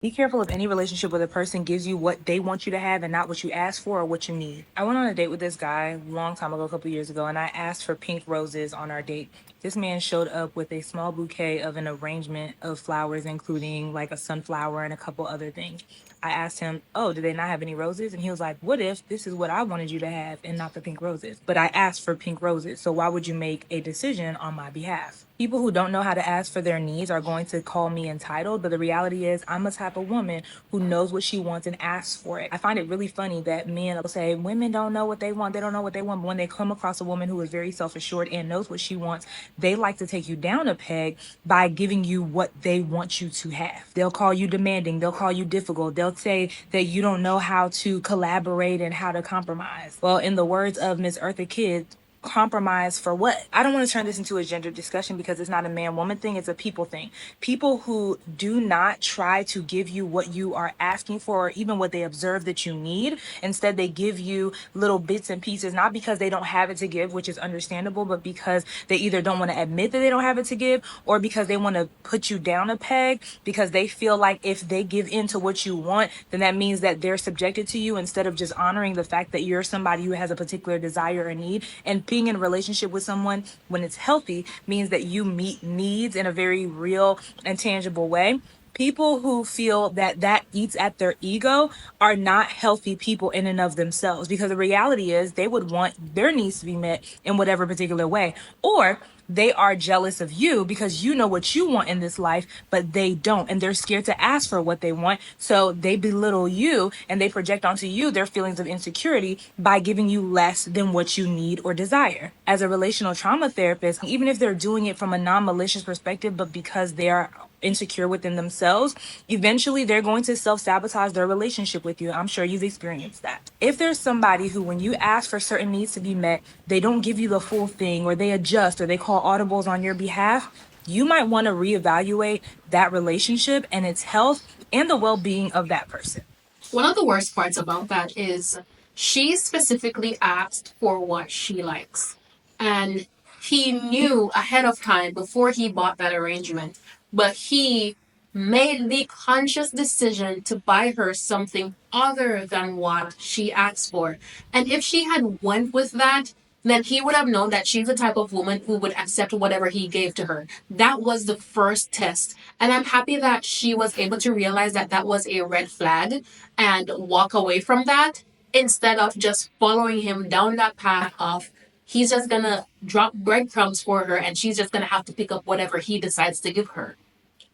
Be careful of any relationship where the person gives you what they want you to have and not what you ask for or what you need. I went on a date with this guy a long time ago, a couple years ago, and I asked for pink roses on our date. This man showed up with a small bouquet of an arrangement of flowers, including like a sunflower and a couple other things. I asked him, "Oh, do they not have any roses?" And he was like, "What if this is what I wanted you to have and not the pink roses? But I asked for pink roses, so why would you make a decision on my behalf?" People who don't know how to ask for their needs are going to call me entitled, but the reality is I'm a type of woman who knows what she wants and asks for it. I find it really funny that men will say women don't know what they want, they don't know what they want, but when they come across a woman who is very self-assured and knows what she wants, they like to take you down a peg by giving you what they want you to have. They'll call you demanding, they'll call you difficult, they'll say that you don't know how to collaborate and how to compromise. Well, in the words of Miss Eartha Kitt, compromise for what? I don't want to turn this into a gender discussion because it's not a man woman thing, it's a people thing. People who do not try to give you what you are asking for or even what they observe that you need, instead they give you little bits and pieces, not because they don't have it to give, which is understandable, but because they either don't want to admit that they don't have it to give or because they want to put you down a peg because they feel like if they give in to what you want, then that means that they're subjected to you instead of just honoring the fact that you're somebody who has a particular desire or need. And being in a relationship with someone when it's healthy means that you meet needs in a very real and tangible way. People who feel that that eats at their ego are not healthy people in and of themselves, because the reality is they would want their needs to be met in whatever particular way, or they are jealous of you because you know what you want in this life, but they don't. And they're scared to ask for what they want. So they belittle you and they project onto you their feelings of insecurity by giving you less than what you need or desire. As a relational trauma therapist, even if they're doing it from a non malicious perspective, but because they are insecure within themselves, eventually they're going to self sabotage their relationship with you. I'm sure you've experienced that. If there's somebody who, when you ask for certain needs to be met, they don't give you the full thing, or they adjust, or they call audibles on your behalf, you might want to reevaluate that relationship and its health and the well being of that person. One of the worst parts about that is she specifically asked for what she likes. And he knew ahead of time before he bought that arrangement, but he made the conscious decision to buy her something other than what she asked for. And if she had went with that, then he would have known that she's the type of woman who would accept whatever he gave to her. That was the first test. And I'm happy that she was able to realize that that was a red flag and walk away from that instead of just following him down that path of he's just gonna drop breadcrumbs for her and she's just gonna have to pick up whatever he decides to give her.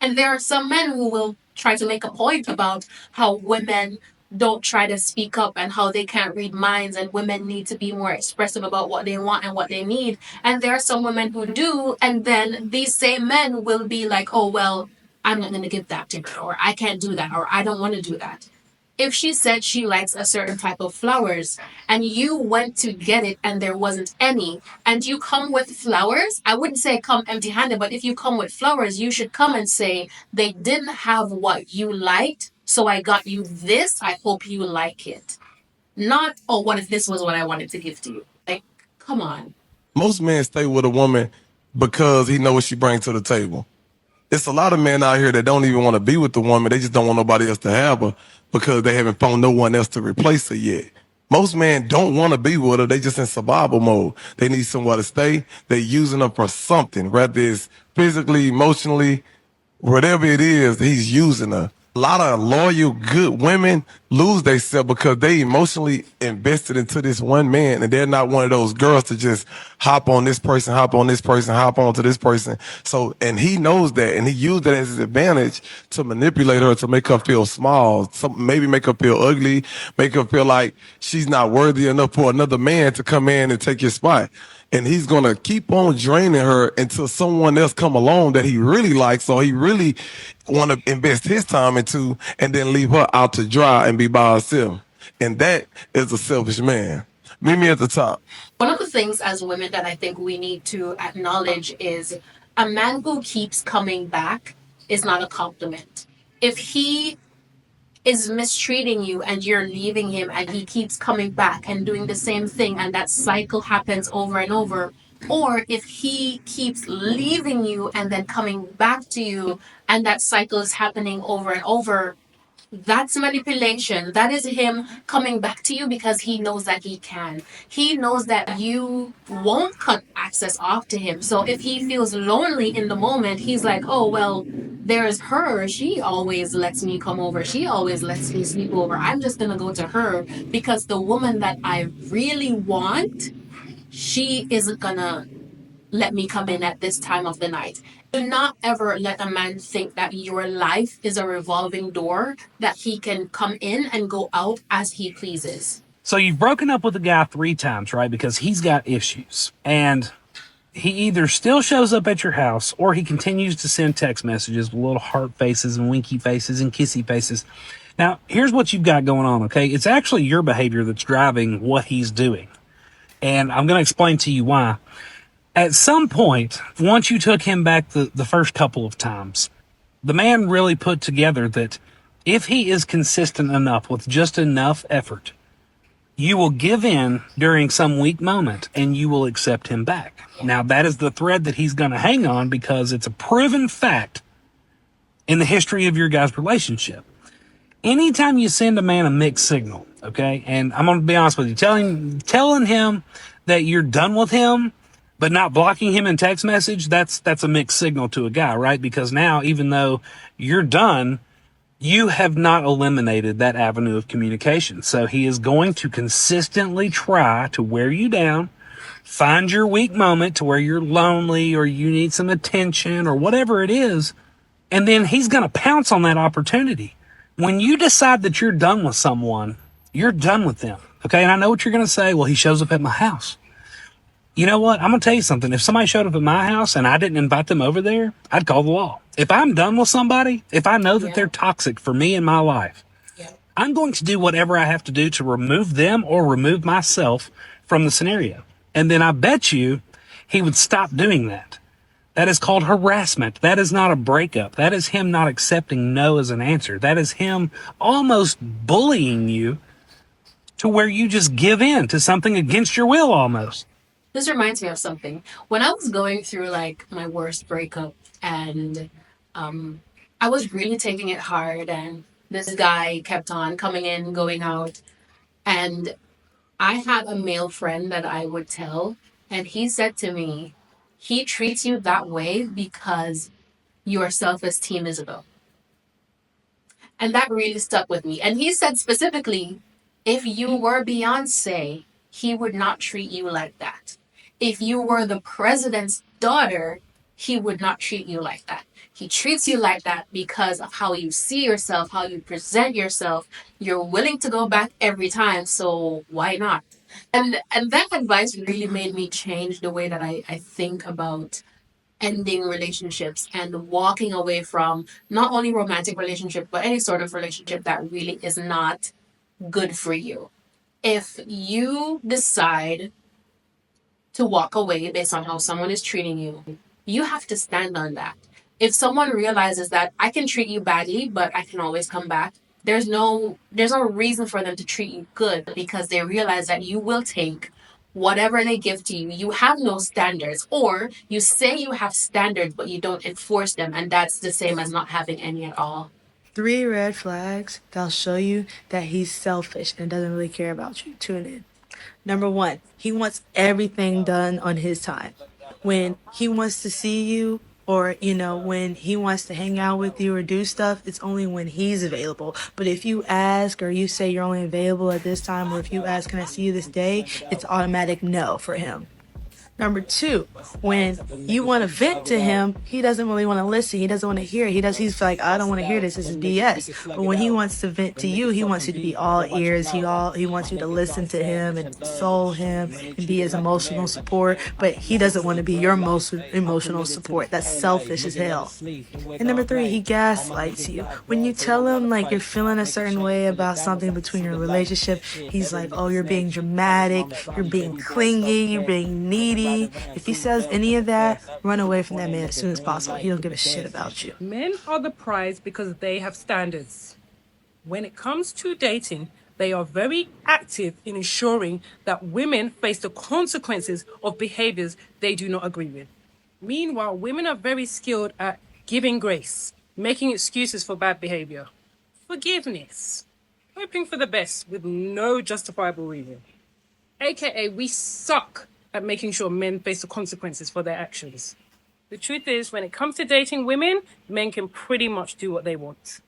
And there are some men who will try to make a point about how women don't try to speak up and how they can't read minds and women need to be more expressive about what they want and what they need. And there are some women who do, and then these same men will be like, oh, well, I'm not going to give that to her, or I can't do that, or I don't want to do that. If she said she likes a certain type of flowers and you went to get it and there wasn't any, and you come with flowers, I wouldn't say come empty handed, but if you come with flowers, you should come and say, they didn't have what you liked, so I got you this. I hope you like it. Not, oh, what if this was what I wanted to give to you? Like, come on. Most men stay with a woman because he know what she brings to the table. It's a lot of men out here that don't even want to be with the woman. They just don't want nobody else to have her because they haven't found no one else to replace her yet. Most men don't want to be with her. They just in survival mode. They need somewhere to stay. They're using her for something, whether it's physically, emotionally, whatever it is, he's using her. A lot of loyal, good women lose themselves because they emotionally invested into this one man, and they're not one of those girls to just hop on this person, hop on this person, hop on to this person. So, and he knows that, and he used that as his advantage to manipulate her to make her feel small, maybe make her feel ugly, make her feel like she's not worthy enough for another man to come in and take his spot. And he's gonna keep on draining her until someone else come along that he really likes, or he really want to invest his time into, and then leave her out to dry and be by herself. And that is a selfish man. Meet me at the top. One of the things as women that I think we need to acknowledge is a man who keeps coming back is not a compliment. If he is mistreating you and you're leaving him and he keeps coming back and doing the same thing and that cycle happens over and over, or if he keeps leaving you and then coming back to you and that cycle is happening over and over, That's manipulation. That is him coming back to you because he knows that he can. He knows that you won't cut access off to him. So if he feels lonely in the moment, he's like, oh, well, there's her. She always lets me come over. She always lets me sleep over. I'm just going to go to her because the woman that I really want, she isn't going to let me come in at this time of the night. Do not ever let a man think that your life is a revolving door that he can come in and go out as he pleases. So you've broken up with the guy 3 times, right? Because he's got issues. And he either still shows up at your house or he continues to send text messages with little heart faces and winky faces and kissy faces. Now, here's what you've got going on, okay? It's actually your behavior that's driving what he's doing. And I'm going to explain to you why. At some point, once you took him back the first couple of times, the man really put together that if he is consistent enough with just enough effort, you will give in during some weak moment and you will accept him back. Now, that is the thread that he's going to hang on because it's a proven fact in the history of your guys' relationship. Anytime you send a man a mixed signal, okay, and I'm going to be honest with you, telling him that you're done with him, but not blocking him in text message, that's a mixed signal to a guy, right? Because now, even though you're done, you have not eliminated that avenue of communication. So he is going to consistently try to wear you down, find your weak moment to where you're lonely or you need some attention or whatever it is, and then he's going to pounce on that opportunity. When you decide that you're done with someone, you're done with them. Okay. And I know what you're going to say. Well, he shows up at my house. You know what? I'm going to tell you something. If somebody showed up at my house and I didn't invite them over there, I'd call the law. If I'm done with somebody, if I know that they're toxic for me in my life, I'm going to do whatever I have to do to remove them or remove myself from the scenario. And then I bet you he would stop doing that. That is called harassment. That is not a breakup. That is him not accepting no as an answer. That is him almost bullying you to where you just give in to something against your will almost. This reminds me of something. When I was going through like my worst breakup and I was really taking it hard and this guy kept on coming in, going out, and I had a male friend that I would tell, and he said to me, he treats you that way because your self-esteem is low. And that really stuck with me. And he said specifically, if you were Beyonce, he would not treat you like that. If you were the president's daughter, he would not treat you like that. He treats you like that because of how you see yourself, how you present yourself. You're willing to go back every time, so why not? And that advice really made me change the way that I think about ending relationships and walking away from not only romantic relationship but any sort of relationship that really is not good for you. If you decide to walk away based on how someone is treating you, you have to stand on that. If someone realizes that I can treat you badly, but I can always come back, there's no reason for them to treat you good because they realize that you will take whatever they give to you. You have no standards, or you say you have standards but you don't enforce them, and that's the same as not having any at all. 3 red flags that'll show you that he's selfish and doesn't really care about you. Tune in. Number one, he wants everything done on his time. When he wants to see you, or when he wants to hang out with you or do stuff, it's only when he's available. But if you ask or you say you're only available at this time, or if you ask, can I see you this day, it's automatic no for him. Number two, when you want to vent to him, he doesn't really want to listen. He doesn't want to hear. He's like, I don't want to hear this. This is BS. But when he wants to vent to you, he wants you to be all ears. He wants you to listen to him and console him and be his emotional support. But he doesn't want to be your most emotional support. That's selfish as hell. And number three, he gaslights you. When you tell him like you're feeling a certain way about something between your relationship, he's like, oh, you're being dramatic, you're being clingy, you're being needy. If he says any of that, run away from that man as soon as possible. He don't give a shit about you. Men are the prize because they have standards. When it comes to dating, they are very active in ensuring that women face the consequences of behaviors they do not agree with. Meanwhile, women are very skilled at giving grace, making excuses for bad behavior. forgiveness, hoping for the best with no justifiable reason. AKA, we suck at making sure men face the consequences for their actions. The truth is, when it comes to dating women, men can pretty much do what they want.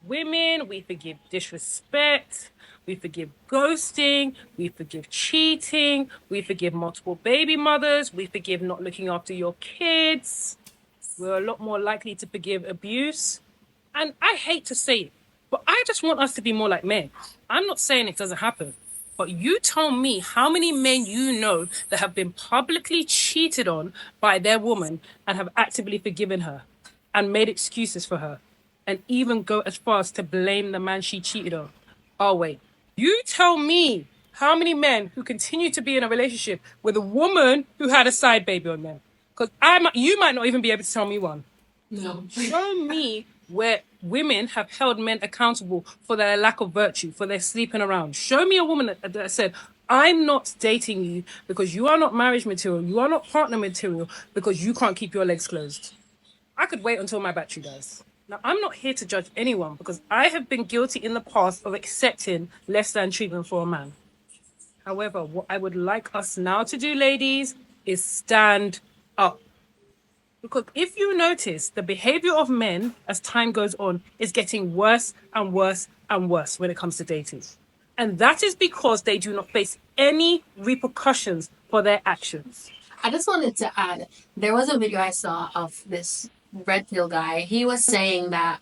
Women, we forgive disrespect, we forgive ghosting, we forgive cheating, we forgive multiple baby mothers, we forgive not looking after your kids. We're a lot more likely to forgive abuse. And I hate to say it, but I just want us to be more like men. I'm not saying it doesn't happen, but you tell me how many men you know that have been publicly cheated on by their woman and have actively forgiven her and made excuses for her and even go as far as to blame the man she cheated on. Oh, wait. You tell me how many men who continue to be in a relationship with a woman who had a side baby on them. Because you might not even be able to tell me one. No. Show me where women have held men accountable for their lack of virtue, for their sleeping around. Show me a woman that said, I'm not dating you because you are not marriage material, you are not partner material because you can't keep your legs closed. I could wait until my battery dies. Now, I'm not here to judge anyone because I have been guilty in the past of accepting less than treatment for a man. However, what I would like us now to do, ladies, is stand up. Because if you notice, the behavior of men as time goes on is getting worse and worse and worse when it comes to dating. And that is because they do not face any repercussions for their actions. I just wanted to add, there was a video I saw of this red pill guy. He was saying that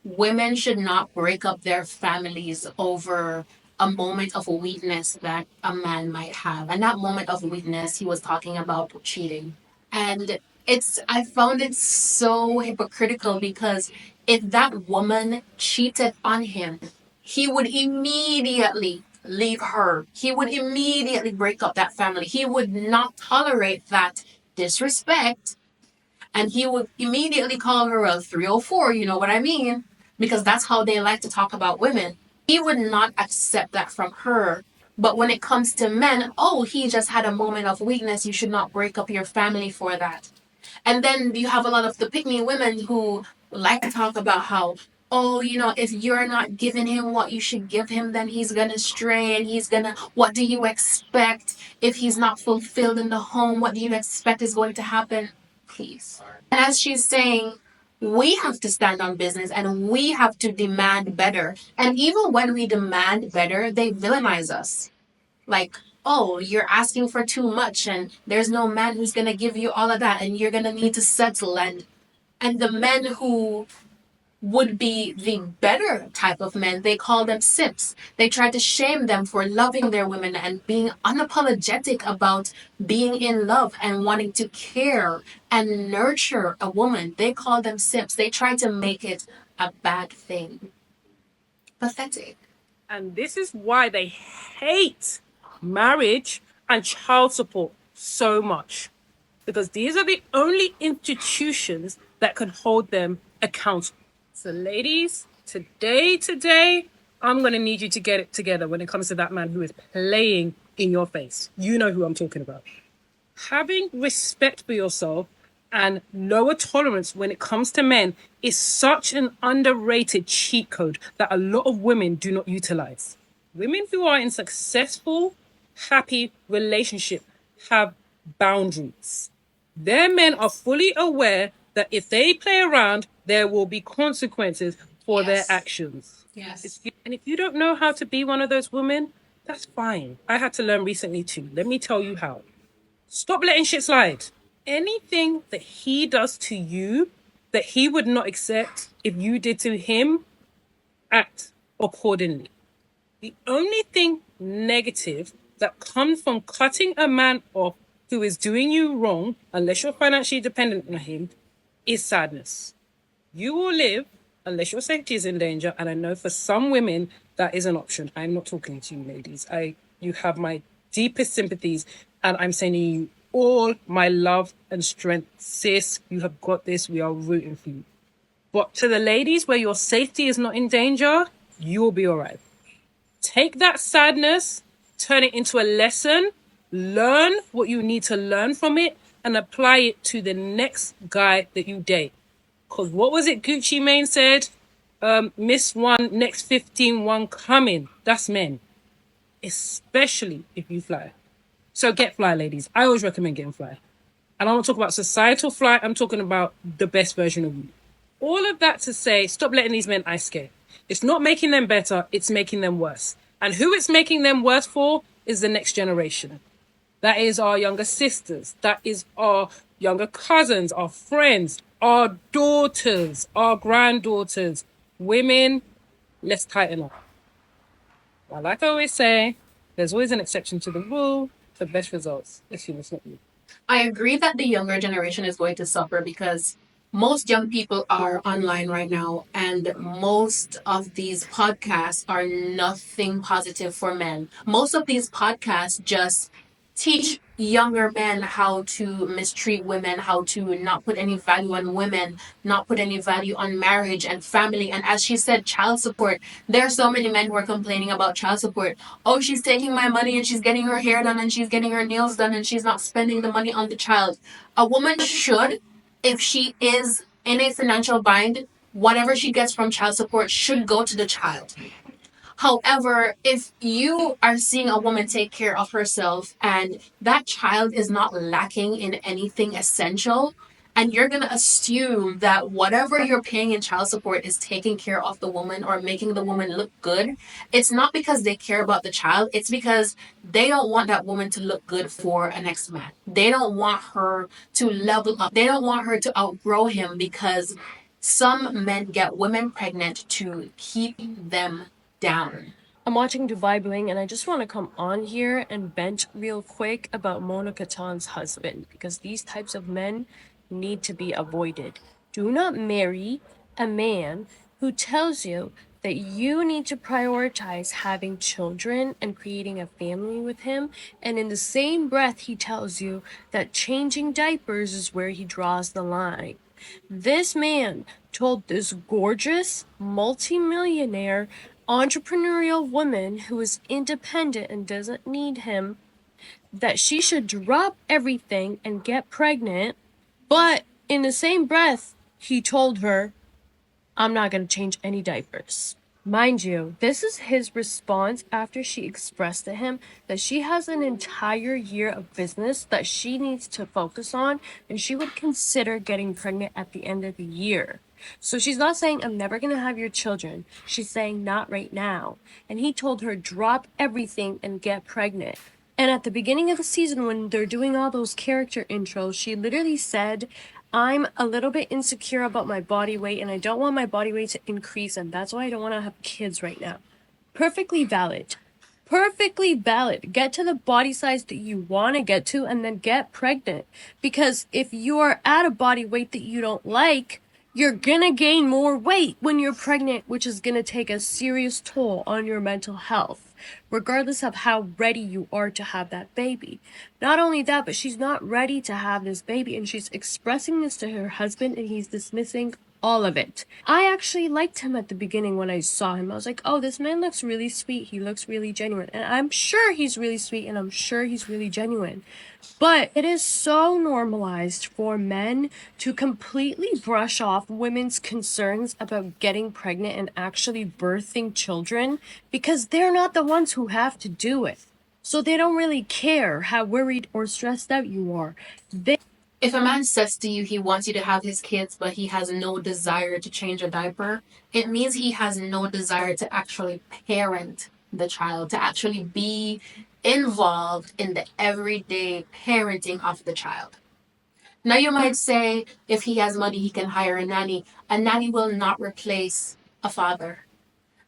women should not break up their families over a moment of weakness that a man might have. And that moment of weakness, he was talking about cheating. And I found it so hypocritical because if that woman cheated on him, he would immediately leave her. He would immediately break up that family. He would not tolerate that disrespect. And he would immediately call her a 304, you know what I mean? Because that's how they like to talk about women. He would not accept that from her. But when it comes to men, oh, he just had a moment of weakness. You should not break up your family for that. And then you have a lot of the pick me women who like to talk about how, oh, if you're not giving him what you should give him, then he's gonna stray and what do you expect? If he's not fulfilled in the home, what do you expect is going to happen? Please. And as she's saying, we have to stand on business and we have to demand better. And even when we demand better, they villainize us. Like, oh, you're asking for too much and there's no man who's going to give you all of that and you're going to need to settle. And the men who would be the better type of men, they call them simps. They try to shame them for loving their women and being unapologetic about being in love and wanting to care and nurture a woman. They call them simps. They try to make it a bad thing. Pathetic. And this is why they hate marriage and child support so much. Because these are the only institutions that can hold them accountable. So ladies, today, I'm going to need you to get it together when it comes to that man who is playing in your face. You know who I'm talking about. Having respect for yourself and lower tolerance when it comes to men is such an underrated cheat code that a lot of women do not utilize. Women who are in successful, happy relationship have boundaries. Their men are fully aware that if they play around, there will be consequences for their actions. Yes. And if you don't know how to be one of those women, that's fine. I had to learn recently too. Let me tell you how. Stop letting shit slide. Anything that he does to you that he would not accept if you did to him, act accordingly. The only thing negative that comes from cutting a man off who is doing you wrong, unless you're financially dependent on him, is sadness. You will live unless your safety is in danger, and I know for some women that is an option. I'm not talking to you, ladies. You have my deepest sympathies, and I'm sending you all my love and strength. Sis, you have got this. We are rooting for you. But to the ladies where your safety is not in danger, you will be all right. Take that sadness, turn it into a lesson, learn what you need to learn from it, and apply it to the next guy that you date. Because what was it Gucci Mane said? Miss one, next 15, one coming. That's men, especially if you fly. So get fly, ladies. I always recommend getting fly. And I don't talk about societal fly. I'm talking about the best version of you. All of that to say, stop letting these men ice skate. It's not making them better. It's making them worse. And who it's making them worse for is the next generation. That is our younger sisters. That is our younger cousins, our friends, our daughters, our granddaughters. Women, let's tighten up. Well, like I always say, there's always an exception to the rule for best results. It's you, it's not you. I agree that the younger generation is going to suffer because most young people are online right now, and most of these podcasts are nothing positive for men. Most of these podcasts just teach younger men how to mistreat women, how to not put any value on women, not put any value on marriage and family. And as she said, child support. There are so many men who are complaining about child support. Oh, she's taking my money and she's getting her hair done and she's getting her nails done and she's not spending the money on the child. A woman should, if she is in a financial bind, whatever she gets from child support should go to the child. However, if you are seeing a woman take care of herself and that child is not lacking in anything essential, and you're going to assume that whatever you're paying in child support is taking care of the woman or making the woman look good, it's not because they care about the child. It's because they don't want that woman to look good for an next man. They don't want her to level up. They don't want her to outgrow him because some men get women pregnant to keep them down. I'm watching Dubai Bling, and I just want to come on here and vent real quick about Mona Katan's husband, because these types of men need to be avoided. Do not marry a man who tells you that you need to prioritize having children and creating a family with him, and in the same breath he tells you that changing diapers is where he draws the line. This man told this gorgeous multimillionaire entrepreneurial woman who is independent and doesn't need him that she should drop everything and get pregnant, but in the same breath, he told her, I'm not going to change any diapers. Mind you, this is his response after she expressed to him that she has an entire year of business that she needs to focus on, and she would consider getting pregnant at the end of the year. So she's not saying, I'm never going to have your children. She's saying, not right now. And he told her, drop everything and get pregnant. And at the beginning of the season, when they're doing all those character intros, she literally said, I'm a little bit insecure about my body weight and I don't want my body weight to increase, and that's why I don't want to have kids right now. Perfectly valid. Perfectly valid. Get to the body size that you want to get to and then get pregnant. Because if you are at a body weight that you don't like, you're gonna gain more weight when you're pregnant, which is gonna take a serious toll on your mental health, regardless of how ready you are to have that baby. Not only that, but she's not ready to have this baby, and she's expressing this to her husband, and he's dismissing all of it. I actually liked him at the beginning when I saw him. I was like, oh, this man looks really sweet. He looks really genuine. And I'm sure he's really sweet, and I'm sure he's really genuine. But it is so normalized for men to completely brush off women's concerns about getting pregnant and actually birthing children because they're not the ones who have to do it. So they don't really care how worried or stressed out you are. If a man says to you he wants you to have his kids, but he has no desire to change a diaper, it means he has no desire to actually parent the child, to actually be involved in the everyday parenting of the child. Now, you might say if he has money, he can hire a nanny. A nanny will not replace a father.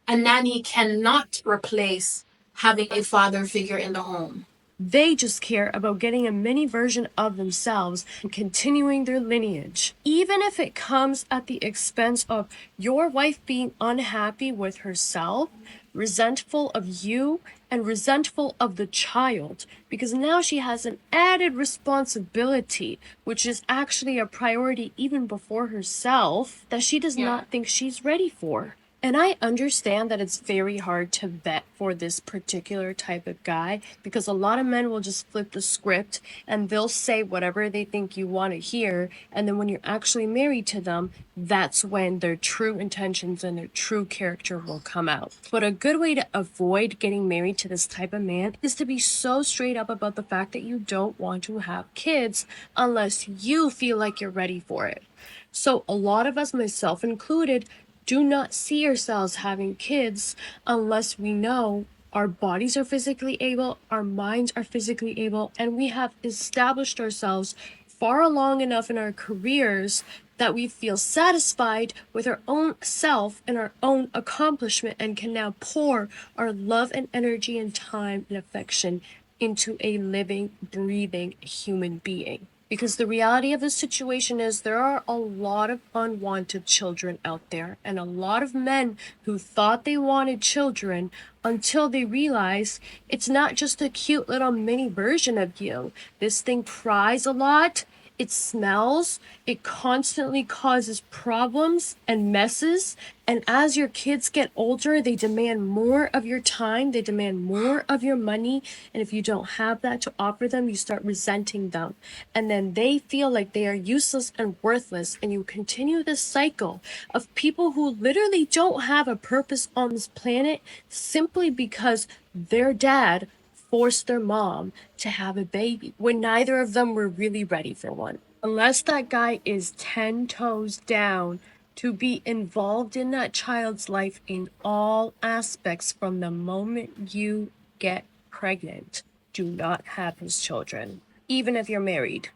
A nanny cannot replace having a father figure in the home. They just care about getting a mini version of themselves and continuing their lineage. Even if it comes at the expense of your wife being unhappy with herself, resentful of you, and resentful of the child, because now she has an added responsibility, which is actually a priority even before herself, that she does not think she's ready for. And I understand that it's very hard to vet for this particular type of guy because a lot of men will just flip the script and they'll say whatever they think you want to hear. And then when you're actually married to them, that's when their true intentions and their true character will come out. But a good way to avoid getting married to this type of man is to be so straight up about the fact that you don't want to have kids unless you feel like you're ready for it. So a lot of us, myself included, do not see ourselves having kids unless we know our bodies are physically able, our minds are physically able, and we have established ourselves far along enough in our careers that we feel satisfied with our own self and our own accomplishment and can now pour our love and energy and time and affection into a living, breathing human being. Because the reality of the situation is there are a lot of unwanted children out there and a lot of men who thought they wanted children until they realized it's not just a cute little mini version of you. This thing cries a lot. It smells, it constantly causes problems and messes. And as your kids get older, they demand more of your time, they demand more of your money. And if you don't have that to offer them, you start resenting them. And then they feel like they are useless and worthless. And you continue this cycle of people who literally don't have a purpose on this planet simply because their dad forced their mom to have a baby when neither of them were really ready for one. Unless that guy is 10 toes down to be involved in that child's life in all aspects from the moment you get pregnant, do not have his children. Even if you're married,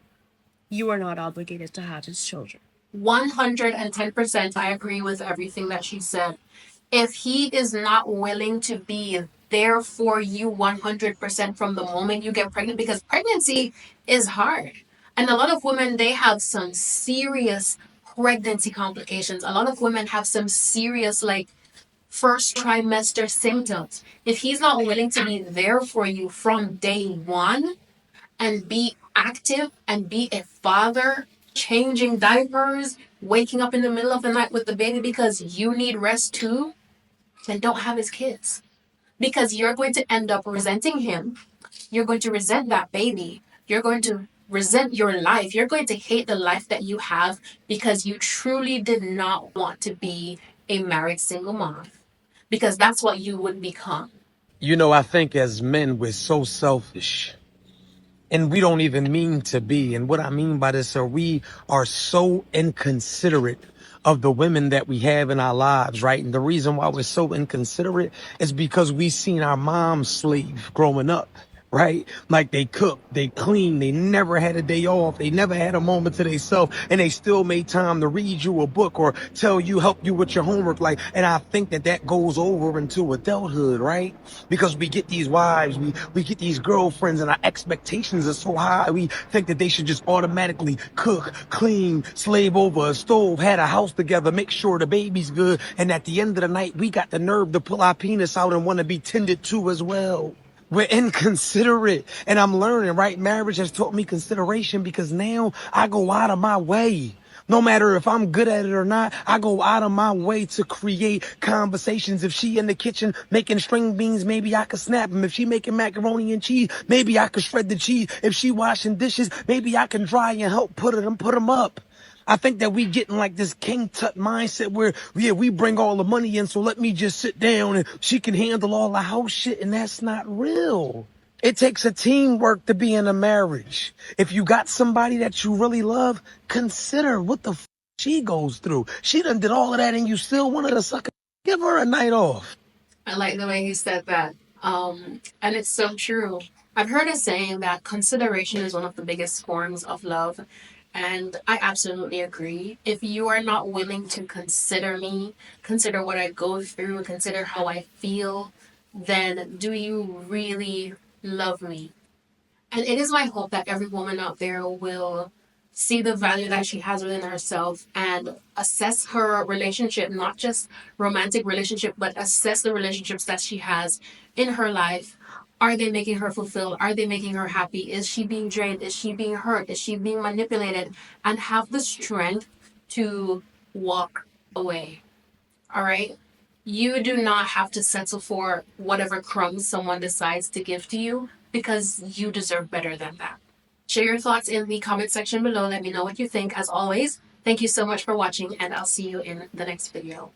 you are not obligated to have his children. 110%, I agree with everything that she said. If he is not willing to be there for you 100% from the moment you get pregnant, because pregnancy is hard. And a lot of women, they have some serious pregnancy complications. A lot of women have some serious, like, first trimester symptoms. If he's not willing to be there for you from day one and be active and be a father, changing diapers, waking up in the middle of the night with the baby because you need rest too, then don't have his kids. Because you're going to end up resenting him. You're going to resent that baby. You're going to resent your life. You're going to hate the life that you have because you truly did not want to be a married single mom. Because that's what you would become. You know, I think as men, we're so selfish. And we don't even mean to be. And what I mean by this, we are so inconsiderate of the women that we have in our lives, right? And the reason why we're so inconsiderate is because we've seen our moms slave growing up. Right? Like they cook, they clean, they never had a day off, they never had a moment to themselves, and they still made time to read you a book or tell you, help you with your homework. Like, and I think that that goes over into adulthood, right? Because we get these wives, we get these girlfriends, and our expectations are so high. We think that they should just automatically cook, clean, slave over a stove, had a house together, make sure the baby's good, and at the end of the night, we got the nerve to pull our penis out and want to be tended to as well. We're inconsiderate. And I'm learning, right? Marriage has taught me consideration because now I go out of my way. No matter if I'm good at it or not, I go out of my way to create conversations. If she in the kitchen making string beans, maybe I could snap them. If she making macaroni and cheese, maybe I could shred the cheese. If she washing dishes, maybe I can dry and help put them up. I think that we getting like this King Tut mindset where, yeah, we bring all the money in, so let me just sit down and she can handle all the house shit, and that's not real. It takes a teamwork to be in a marriage. If you got somebody that you really love, consider what the she goes through. She done did all of that and you still wanted to suck her. Give her a night off. I like the way he said that. And it's so true. I've heard a saying that consideration is one of the biggest forms of love. And I absolutely agree. If you are not willing to consider me, consider what I go through, consider how I feel, then do you really love me? And it is my hope that every woman out there will see the value that she has within herself and assess her relationship, not just romantic relationship, but assess the relationships that she has in her life. Are they making her fulfilled? Are they making her happy? Is she being drained? Is she being hurt? Is she being manipulated? And have the strength to walk away. All right? You do not have to settle for whatever crumbs someone decides to give to you because you deserve better than that. Share your thoughts in the comment section below. Let me know what you think. As always, thank you so much for watching, and I'll see you in the next video.